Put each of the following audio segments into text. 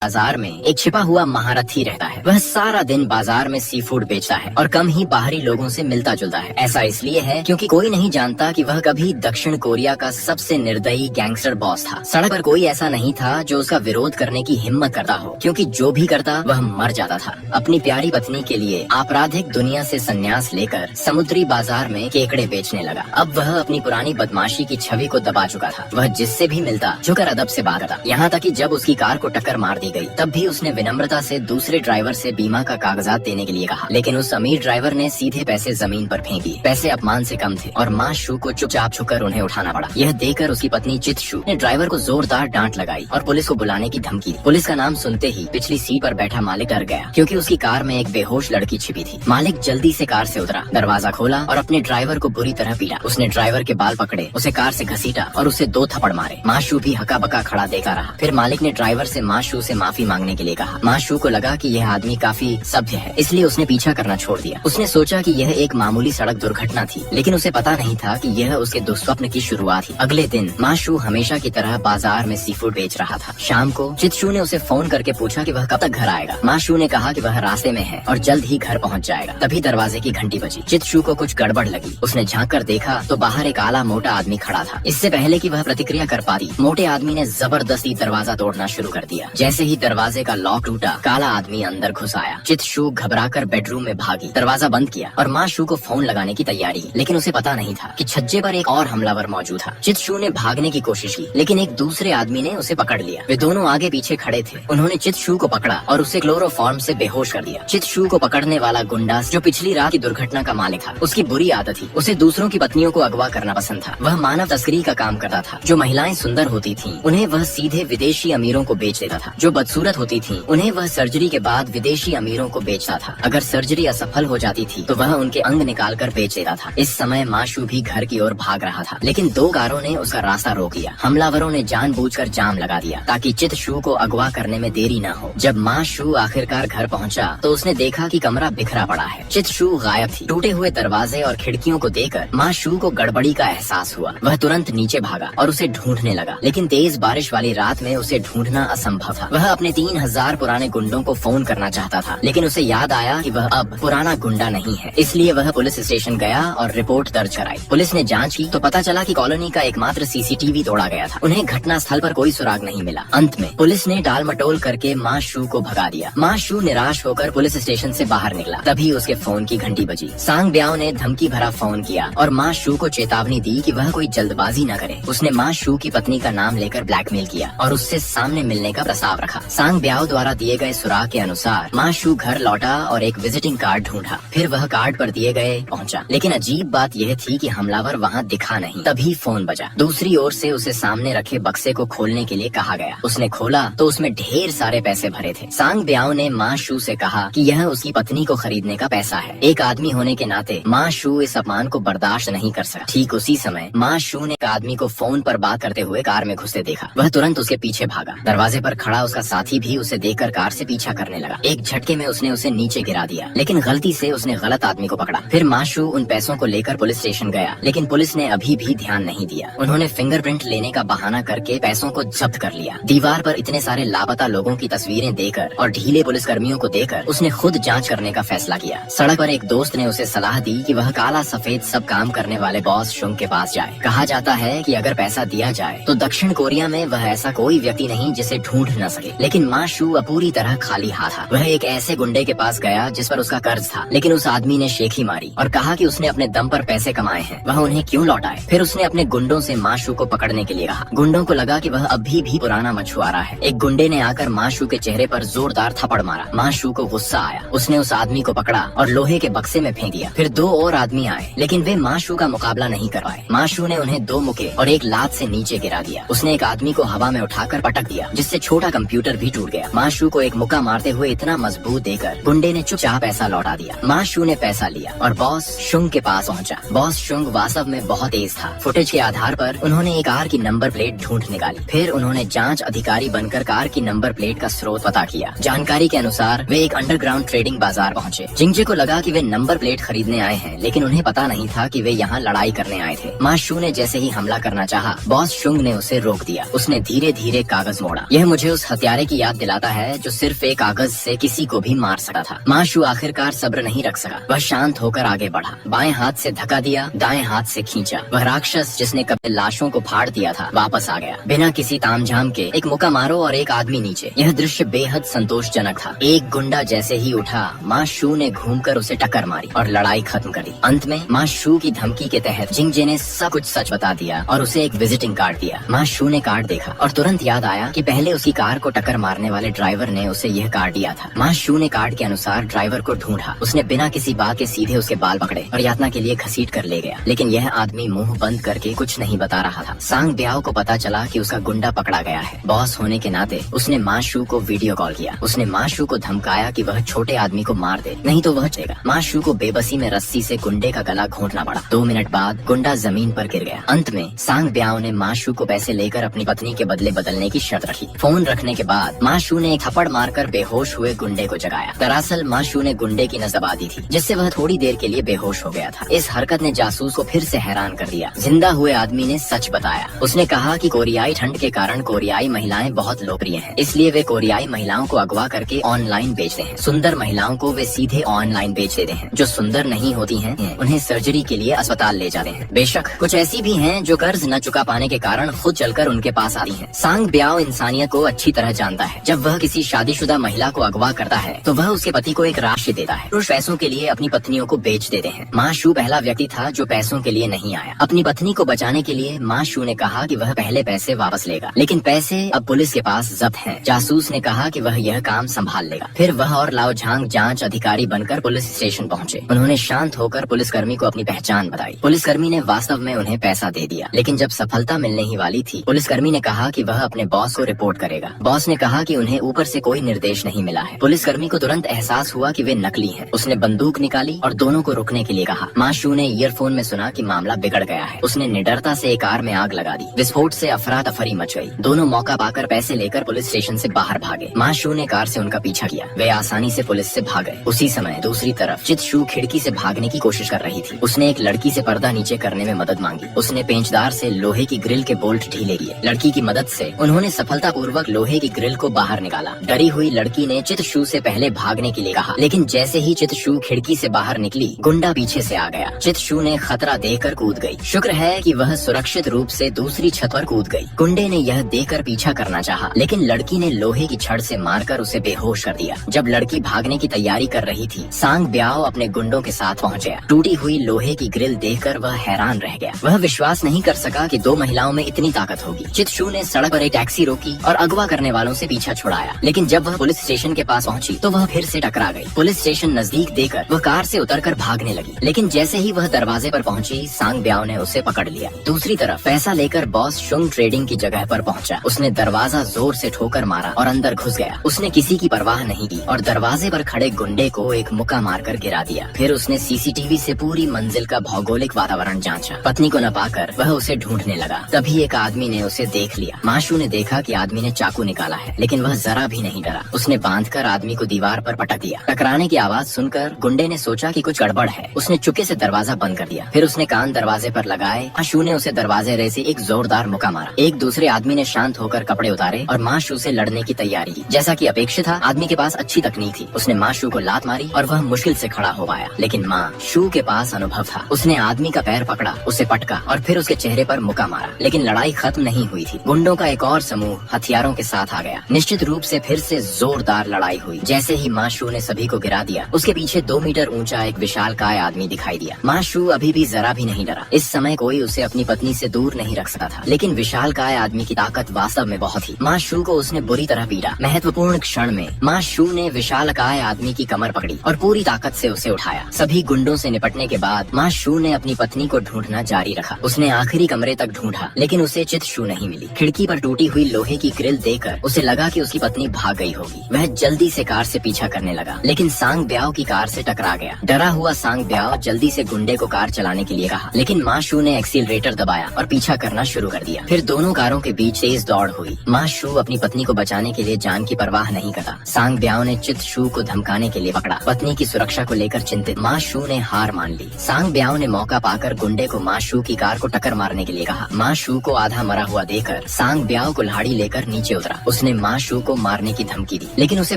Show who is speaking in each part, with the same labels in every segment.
Speaker 1: बाजार में एक छिपा हुआ महारथी रहता है। वह सारा दिन बाजार में सी फूड बेचता है और कम ही बाहरी लोगों से मिलता जुलता है। ऐसा इसलिए है क्योंकि कोई नहीं जानता कि वह कभी दक्षिण कोरिया का सबसे निर्दयी गैंगस्टर बॉस था। सड़क पर कोई ऐसा नहीं था जो उसका विरोध करने की हिम्मत करता हो, क्योंकि जो भी करता वह मर जाता था। अपनी प्यारी पत्नी के लिए आपराधिक दुनिया से संन्यास लेकर समुद्री बाजार में केकड़े बेचने लगा। अब वह अपनी पुरानी बदमाशी की छवि को दबा चुका था। वह जिससे भी मिलता झुकर अदब से बात करता, यहाँ तक कि जब उसकी कार को टक्कर मार दी गई तब भी उसने विनम्रता से दूसरे ड्राइवर से बीमा का कागजात देने के लिए कहा, लेकिन उस अमीर ड्राइवर ने सीधे पैसे जमीन पर फेंक दिए। पैसे अपमान से कम थे और माँ शू को चुपचाप छुकर उन्हें उठाना पड़ा। यह देखकर उसकी पत्नी चित शू ने ड्राइवर को जोरदार डांट लगाई और पुलिस को बुलाने की धमकी दी। पुलिस का नाम सुनते ही पिछली सीट पर बैठा मालिक डर गया, क्योंकि उसकी कार में एक बेहोश लड़की छिपी थी। मालिक जल्दी से कार से उतरा, दरवाजा खोला और अपने ड्राइवर को बुरी तरह पीटा। उसने ड्राइवर के बाल पकड़े, उसे कार से घसीटा और उसे 2 थप्पड़ मारे। माँ शू भी हका बका खड़ा देखा रहा। फिर मालिक ने ड्राइवर से माँ शू से माफी मांगने के लिए कहा। माँ शू को लगा कि यह आदमी काफी सभ्य है, इसलिए उसने पीछा करना छोड़ दिया। उसने सोचा कि यह एक मामूली सड़क दुर्घटना थी, लेकिन उसे पता नहीं था कि यह उसके दुस्वप्न की शुरुआत थी। अगले दिन माँ शू हमेशा की तरह बाजार में सी फूड बेच रहा था। शाम को चित शू ने उसे फोन करके पूछा कि वह कब तक घर आएगा। माँ शू ने कहा कि वह रास्ते में है और जल्द ही घर पहुँच जाएगा। तभी दरवाजे की घंटी बजी। चित शू को कुछ गड़बड़ लगी। उसने झांक कर देखा तो बाहर एक आला मोटा आदमी खड़ा था। इससे पहले कि वह प्रतिक्रिया कर पाती, मोटे आदमी ने जबरदस्ती दरवाजा तोड़ना शुरू कर दिया। जैसे ही दरवाजे का लॉक टूटा, काला आदमी अंदर घुस आया। चित शू घबराकर बेडरूम में भागी, दरवाजा बंद किया और माँ शू को फोन लगाने की तैयारी, लेकिन उसे पता नहीं था कि छज्जे पर एक और हमलावर मौजूद था। चित शू ने भागने की कोशिश की, लेकिन एक दूसरे आदमी ने उसे पकड़ लिया। वे दोनों आगे पीछे खड़े थे। उन्होंने चित शू को पकड़ा और उसे क्लोरोफॉर्म से बेहोश कर दिया। चित शू को पकड़ने वाला गुंडा जो पिछली रात की दुर्घटना का मालिक था, उसकी बुरी आदत थी, उसे दूसरों की पत्नियों को अगवा करना पसंद था। वह मानव तस्करी का काम करता था। जो महिलाएं सुंदर होती थीं, उन्हें वह सीधे विदेशी अमीरों को बेच देता था। जो बदसूरत होती थीं, उन्हें वह सर्जरी के बाद विदेशी अमीरों को बेचता था। अगर सर्जरी असफल हो जाती थी तो वह उनके अंग निकाल कर बेच देता था। इस समय माँ शू भी घर की ओर भाग रहा था, लेकिन 2 कारों ने उसका रास्ता रोक लिया। हमलावरों ने जानबूझकर जाम लगा दिया ताकि चित शू को अगवा करने में देरी न हो। जब माँ शू आखिरकार घर पहुँचा तो उसने देखा कि कमरा बिखरा पड़ा है। चित शू गायब थी। टूटे हुए दरवाजे और खिड़कियों को देखकर माँ शू को गड़बड़ी का एहसास हुआ। वह तुरंत नीचे भागा और उसे ढूंढने लगा, लेकिन तेज बारिश वाली रात में उसे ढूंढना असंभव था। वह अपने 3000 पुराने गुंडों को फोन करना चाहता था, लेकिन उसे याद आया कि वह अब पुराना गुंडा नहीं है। इसलिए वह पुलिस स्टेशन गया और रिपोर्ट दर्ज कराई। पुलिस ने जांच की तो पता चला कि कॉलोनी का एकमात्र सीसीटीवी तोड़ा गया था। उन्हें घटना स्थल पर कोई सुराग नहीं मिला। अंत में पुलिस ने टाल मटोल करके माँ शू को भगा दिया। माँ शू निराश होकर पुलिस स्टेशन से बाहर निकला। तभी उसके फोन की घंटी बजी। सांग ब्याओ ने धमकी भरा फोन किया और माँ शू को चेतावनी दी कि वह कोई जल्दबाजी न करे। उसने माँ शू की पत्नी का नाम लेकर ब्लैकमेल किया और उससे सामने मिलने का प्रस्ताव रखा। सांग ब्याओ द्वारा दिए गए सुराग के अनुसार माँ शू घर लौटा और एक विजिटिंग कार्ड ढूंढा। फिर वह कार्ड पर दिए गए पहुंचा, लेकिन अजीब बात यह थी कि हमलावर वहां दिखा नहीं। तभी फोन बजा। दूसरी ओर से उसे सामने रखे बक्से को खोलने के लिए कहा गया। उसने खोला तो उसमें ढेर सारे पैसे भरे थे। सांग ब्याओ ने माँ शू से कहा कि यह उसकी पत्नी को खरीदने का पैसा है। एक आदमी होने के नाते माँ शू इस अपमान को बर्दाश्त नहीं कर सका। ठीक उसी समय माँ शू ने एक आदमी को फोन पर बात करते हुए कार में घुसते देखा। वह तुरंत उसके पीछे भागा। दरवाजे पर खड़ा उसका साथी भी उसे देखकर कार से पीछा करने लगा। एक झटके में उसने उसे नीचे गिरा दिया, लेकिन गलती से उसने गलत आदमी को पकड़ा। फिर माँ शू उन पैसों को लेकर पुलिस स्टेशन गया, लेकिन पुलिस ने अभी भी ध्यान नहीं दिया। उन्होंने फिंगरप्रिंट लेने का बहाना करके पैसों को जब्त कर लिया। दीवार पर इतने सारे लापता लोगों की तस्वीरें देकर और ढीले पुलिसकर्मियों को देकर उसने खुद जांच करने का फैसला किया। सड़क पर एक दोस्त ने उसे सलाह दी कि वह काला सफेद सब काम करने वाले बॉस शुंग के पास जाए। कहा जाता है कि अगर पैसा दिया जाए तो दक्षिण कोरिया में वह ऐसा कोई व्यक्ति नहीं जिसे ढूंढ न सके। लेकिन माँ शू पूरी तरह खाली हाथ था। वह एक ऐसे गुंडे के पास गया जिस पर उसका कर्ज था, लेकिन उस आदमी ने शेखी मारी और कहा कि उसने अपने दम पर पैसे कमाए हैं, वह उन्हें क्यों लौटाए। फिर उसने अपने गुंडों से माँ शू को पकड़ने के लिए कहा। गुंडों को लगा कि वह अभी भी पुराना मछुआरा है। एक गुंडे ने आकर माँ शू के चेहरे पर जोरदार थप्पड़ मारा। माँ शू को गुस्सा आया। उसने उस आदमी को पकड़ा और लोहे के बक्से में फेंक दिया। फिर 2 और आदमी आए, लेकिन वे माँ शू का मुकाबला नहीं कर पाए। माँ शू ने उन्हें 2 मुक्के और एक लात से नीचे गिरा दिया। उसने एक आदमी को हवा में उठाकर पटक दिया, जिससे छोटा कंप्यूटर भी टूट गया। माँ शू को एक मुक्का मारते हुए इतना मजबूत देकर गुंडे ने चुपचाप पैसा लौटा दिया। माँ शू ने पैसा लिया और बॉस शुंग के पास पहुंचा। बॉस शुंग वास्तव में बहुत तेज था। फुटेज के आधार पर उन्होंने एक कार की नंबर प्लेट ढूंढ निकाली। फिर उन्होंने जांच अधिकारी बनकर कार की नंबर प्लेट का स्रोत पता किया। जानकारी के अनुसार वे एक अंडरग्राउंड ट्रेडिंग बाजार पहुंचे। जिंगजे को लगा कि वे नंबर प्लेट खरीदने आए हैं, लेकिन उन्हें पता नहीं था कि वे यहाँ लड़ाई करने आए थे। माँ शू ने जैसे ही हमला करना चाहा, बॉस शुंग ने उसे रोक दिया। उसने धीरे धीरे कागज मोड़ा। यह मुझे उस हत्या हत्यारे की याद दिलाता है जो सिर्फ एक कागज से किसी को भी मार सकता था। मा शू आखिरकार सब्र नहीं रख सका। वह शांत होकर आगे बढ़ा, बाएं हाथ से धक्का दिया, दाएं हाथ से खींचा। वह राक्षस जिसने कभी लाशों को फाड़ दिया था वापस आ गया, बिना किसी तामझाम के। एक मुक्का मारो और एक आदमी नीचे। यह दृश्य बेहद संतोषजनक था। एक गुंडा जैसे ही उठा, मा शू ने घूमकर उसे टक्कर मारी और लड़ाई खत्म कर दी। अंत में मा शू की धमकी के तहत जिंगजे ने सब कुछ सच बता दिया और उसे एक विजिटिंग कार्ड दिया। मा शू ने कार्ड देखा और तुरंत याद आया कि पहले उसकी कार को टक्कर मारने वाले ड्राइवर ने उसे यह कार्ड दिया था। मा शू ने कार्ड के अनुसार ड्राइवर को ढूंढा। उसने बिना किसी बात के सीधे उसके बाल पकड़े और यातना के लिए घसीट कर ले गया, लेकिन यह आदमी मुंह बंद करके कुछ नहीं बता रहा था। सांग ब्याओ को पता चला कि उसका गुंडा पकड़ा गया है। बॉस होने के नाते उसने मा शू को वीडियो कॉल किया। उसने मा शू को धमकाया कि वह छोटे आदमी को मार दे, नहीं तो वह चलेगा। मा शू को बेबसी में रस्सी से गुंडे का गला घोंटना पड़ा। 2 मिनट बाद गुंडा जमीन पर गिर गया। अंत में सांग ब्याओ ने मा शू को पैसे लेकर अपनी पत्नी के बदले बदलने की शर्त रखी। फोन रखने के बाद मा शू ने एक थप्पड़ मारकर बेहोश हुए गुंडे को जगाया। दरअसल मा शू ने गुंडे की नस दबा दी थी, जिससे वह थोड़ी देर के लिए बेहोश हो गया था। इस हरकत ने जासूस को फिर से हैरान कर दिया। जिंदा हुए आदमी ने सच बताया। उसने कहा कि कोरियाई ठंड के कारण कोरियाई महिलाएं बहुत लोकप्रिय हैं, इसलिए वे कोरियाई महिलाओं को अगवा करके ऑनलाइन बेचते हैं। सुंदर महिलाओं को वे सीधे ऑनलाइन बेच देते हैं। जो सुंदर नहीं होती हैं, उन्हें सर्जरी के लिए अस्पताल ले जाते हैं। बेशक कुछ ऐसी भी हैं जो कर्ज न चुका पाने के कारण खुद चलकर उनके पास आती हैं। सांग ब्याओ इंसानियत को अच्छी तरह जानता है। जब वह किसी शादीशुदा महिला को अगवा करता है तो वह उसके पति को एक राशि देता है। पुरुष पैसों के लिए अपनी पत्नियों को बेच देते हैं। मा शू पहला व्यक्ति था जो पैसों के लिए नहीं आया। अपनी पत्नी को बचाने के लिए मा शू ने कहा कि वह पहले पैसे वापस लेगा, लेकिन पैसे अब पुलिस के पास जब्त हैं। जासूस ने कहा कि वह यह काम संभाल लेगा। फिर वह और लाओ झांग जांच अधिकारी बनकर पुलिस स्टेशन पहुंचे। उन्होंने शांत होकर पुलिसकर्मी को अपनी पहचान बताई। पुलिसकर्मी ने वास्तव में उन्हें पैसा दे दिया, लेकिन जब सफलता मिलने ही वाली थी, पुलिसकर्मी ने कहा कि वह अपने बॉस को रिपोर्ट करेगा। बॉस ने कहा कि उन्हें ऊपर से कोई निर्देश नहीं मिला है। पुलिसकर्मी को तुरंत एहसास हुआ कि वे नकली हैं। उसने बंदूक निकाली और दोनों को रुकने के लिए कहा। मा शू ने ईयरफोन में सुना कि मामला बिगड़ गया है। उसने निडरता से एक कार में आग लगा दी। विस्फोट से अफरा तफरी मच गई। दोनों मौका पाकर पैसे लेकर पुलिस स्टेशन से बाहर भागे। मा शू ने कार से उनका पीछा किया। वे आसानी से पुलिस से भाग गए। उसी समय दूसरी तरफ चित शू खिड़की से भागने की कोशिश कर रही थी। उसने एक लड़की से पर्दा नीचे करने में मदद मांगी। उसने पेंचदार से लोहे की ग्रिल के बोल्ट ढीले किए। लड़की की मदद से उन्होंने सफलतापूर्वक लोहे की ग्रिल को बाहर निकाला। डरी हुई लड़की ने चित शू से पहले भागने के लिए कहा, लेकिन जैसे ही चित शू खिड़की से बाहर निकली, गुंडा पीछे से आ गया। चित शू ने खतरा देखकर कूद गई। शुक्र है कि वह सुरक्षित रूप से दूसरी छत पर कूद गई। गुंडे ने यह देखकर पीछा करना चाहा, लेकिन लड़की ने लोहे की छड़ से मारकर उसे बेहोश कर दिया। जब लड़की भागने की तैयारी कर रही थी, सांग ब्याओ अपने गुंडों के साथ पहुंच गया। टूटी हुई लोहे की ग्रिल देखकर वह हैरान रह गया। वह विश्वास नहीं कर सका कि 2 महिलाओं में इतनी ताकत होगी। चित शू ने सड़क पर एक टैक्सी रोकी और अगवा करने वालों से पीछा छुड़ाया, लेकिन जब वह पुलिस स्टेशन के पास पहुंची तो वह फिर से टकरा गई। पुलिस स्टेशन नजदीक देकर वह कार से उतरकर भागने लगी, लेकिन जैसे ही वह दरवाजे पर पहुंची, सांग ब्याओ ने उसे पकड़ लिया। दूसरी तरफ पैसा लेकर बॉस शुंग ट्रेडिंग की जगह पर पहुंचा। उसने दरवाजा जोर से ठोकर मारा और अंदर घुस गया। उसने किसी की परवाह नहीं की और दरवाजे पर खड़े गुंडे को एक मुक्का मारकर गिरा दिया। फिर उसने सीसीटीवी से पूरी मंजिल का भौगोलिक वातावरण जांचा। पत्नी को न पाकर वह उसे ढूंढने लगा। तभी एक आदमी ने उसे देख लिया। मा शू ने देखा कि आदमी ने चाकू निकाला है, लेकिन वह जरा भी नहीं डरा। उसने बांधकर आदमी को दीवार पर पटक दिया। टकराने की आवाज सुनकर गुंडे ने सोचा कि कुछ गड़बड़ है। उसने चुपके से दरवाजा बंद कर दिया। फिर उसने कान दरवाजे पर लगाए। मा शू ने उसे दरवाजे रे से एक जोरदार मुक्का मारा। एक दूसरे आदमी ने शांत होकर कपड़े उतारे और मा शू से लड़ने की तैयारी की। जैसा कि अपेक्षित था, आदमी के पास अच्छी तकनीक थी। उसने मा शू को लात मारी और वह मुश्किल से खड़ा हो पाया, लेकिन मा शू के पास अनुभव था। उसने आदमी का पैर पकड़ा, उसे पटका और फिर उसके चेहरे पर मुक्का मारा, लेकिन लड़ाई खत्म नहीं हुई थी। गुंडों का एक और समूह हथियारों के साथ आ गया। निश्चित रूप से फिर से जोरदार लड़ाई हुई। जैसे ही मा शू ने सभी को गिरा दिया, उसके पीछे 2 मीटर ऊंचा एक विशालकाय आदमी दिखाई दिया। मा शू अभी भी जरा भी नहीं डरा। इस समय कोई उसे अपनी पत्नी से दूर नहीं रख सकता था, लेकिन विशालकाय आदमी की ताकत वास्तव में बहुत थी। मा शू को उसने बुरी तरह पीटा। महत्वपूर्ण क्षण में मा शू ने विशालकाय आदमी की कमर पकड़ी और पूरी ताकत से उसे उठाया। सभी गुंडों से निपटने के बाद मा शू ने अपनी पत्नी को ढूंढना जारी रखा। उसने आखिरी कमरे तक ढूंढा, लेकिन उसे चित शू नहीं मिली। खिड़की पर टूटी हुई लोहे की ग्रिल देखकर उसे लगा कि उसकी पत्नी भाग गई होगी। वह जल्दी से कार से पीछा करने लगा, लेकिन सांग ब्याओ की कार से टकरा गया। डरा हुआ सांग ब्याओ जल्दी से गुंडे को कार चलाने के लिए कहा, लेकिन मा शू ने एक्सीलरेटर दबाया और पीछा करना शुरू कर दिया। फिर दोनों कारों के बीच तेज दौड़ हुई। मा शू अपनी पत्नी को बचाने के लिए जान की परवाह नहीं करता। सांग ब्याओ ने चित शू को धमकाने के लिए पकड़ा। पत्नी की सुरक्षा को लेकर चिंतित मा शू ने हार मान ली। सांग ब्याओ ने मौका पाकर गुंडे को मा शू की कार को टक्कर मारने के लिए कहा। मा शू को आधा मरा हुआ देखकर सांग ब्याओ कुल्हाड़ी लेकर नीचे उतरा। उसने उसने माँ शू को मारने की धमकी दी, लेकिन उसे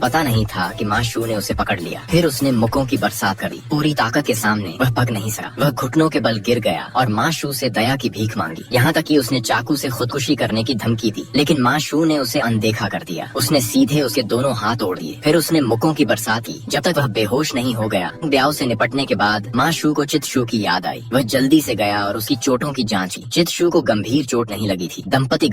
Speaker 1: पता नहीं था कि माँ शू ने उसे पकड़ लिया। फिर उसने मुक्कों की बरसात करी। पूरी ताकत के सामने वह पक नहीं सका। वह घुटनों के बल गिर गया और माँ शू से दया की भीख मांगी। यहाँ तक कि उसने चाकू से खुदकुशी करने की धमकी दी, लेकिन माँ शू ने उसे अनदेखा कर दिया। उसने सीधे उसके दोनों हाथ तोड़ दिए। फिर उसने मुक्कों की बरसात की जब तक वह बेहोश नहीं हो गया। ब्याओ से निपटने के बाद माँ शू को चित शू की याद आई। वह जल्दी से गया और उसकी चोटों की जांच की। चित शू को गंभीर चोट नहीं लगी थी। दंपति